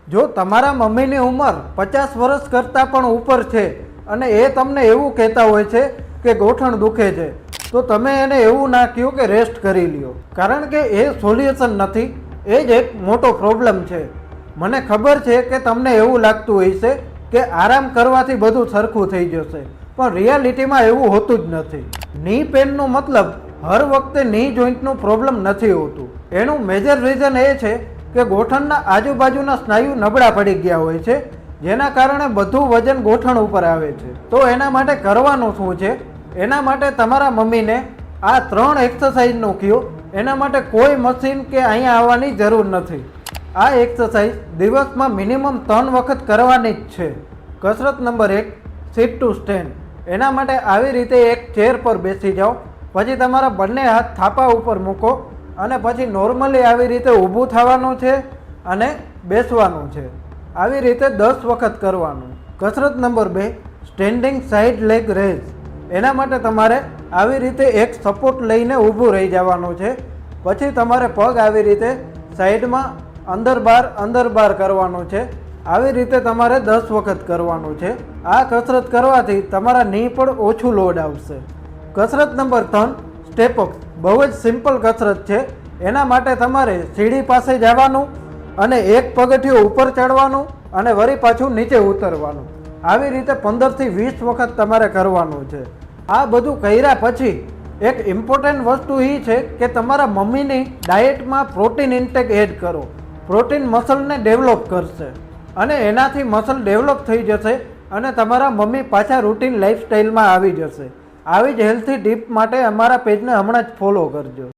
જો તમારા મમ્મીની ઉંમર 50 વર્ષ કરતાં પણ ઉપર છે અને એ તમને એવું કહેતા હોય છે કે ગોઠણ દુખે છે, તો તમે એને એવું ના કહો કે રેસ્ટ કરી લ્યો, કારણ કે એ સોલ્યુશન નથી, એ જ એક મોટો પ્રોબ્લેમ છે. મને ખબર છે કે તમને એવું લાગતું હોય છે કે આરામ કરવાથી બધું સરખું થઈ જશે, પણ રિયાલિટીમાં એવું હોતું જ નથી. ની પેનનો મતલબ હર વખતે ની જોઈન્ટનું પ્રોબ્લેમ નથી હોતું. એનું મેજર રીઝન એ છે કે ગોઠણના આજુબાજુના સ્નાયુ નબળા પડી ગયા હોય છે, જેના કારણે બધું વજન ગોઠણ ઉપર આવે છે. તો એના માટે કરવાનું શું છે? એના માટે તમારા મમ્મીને આ 3 એક્સરસાઇઝનું કહો. એના માટે કોઈ મશીન કે અહીંયા આવવાની જરૂર નથી. આ એક્સરસાઇઝ દિવસમાં મિનિમમ 3 વખત કરવાની જ છે. કસરત નંબર 1, સિટ ટુ સ્ટેન્ડ. એના માટે આવી રીતે એક ચેર પર બેસી જાઓ, પછી તમારા બંને હાથ થાપા ઉપર મૂકો અને પછી નોર્મલી આવી રીતે ઊભું થવાનું છે અને બેસવાનું છે. આવી રીતે 10 વખત કરવાનું. કસરત number 2, standing side leg raise. એના માટે તમારે આવી રીતે એક સપોર્ટ લઈને ઊભું રહી જવાનું છે. પછી તમારે પગ આવી રીતે સાઈડમાં અંદર બહાર કરવાનું છે. આવી રીતે તમારે 10 વખત કરવાનું છે. આ કસરત કરવાથી તમારા ની પર ઓછું લોડ આવશે. કસરત નંબર 3, સ્ટેપઅપ. બહુ જ સિમ્પલ કસરત છે. એના માટે તમારે સીડી પાસે જવાનું અને એક પગથિયું ઉપર ચડવાનું અને વળી પાછું નીચે ઉતરવાનું. આવી રીતે 15 થી 20 વખત તમારે કરવાનું છે. આ બધું કર્યા પછી એક ઇમ્પોર્ટન્ટ વસ્તુ એ છે કે તમારા મમ્મીની ડાયટમાં પ્રોટીન ઇન્ટેક એડ કરો. પ્રોટીન મસલને ડેવલપ કરશે અને એનાથી મસલ ડેવલપ થઈ જશે અને તમારા મમ્મી પાછા રૂટીન લાઈફસ્ટાઈલમાં આવી જશે. આવી જ હેલ્થી ટીપ માટે અમારા પેજને હમણાં જ ફોલો કરજો.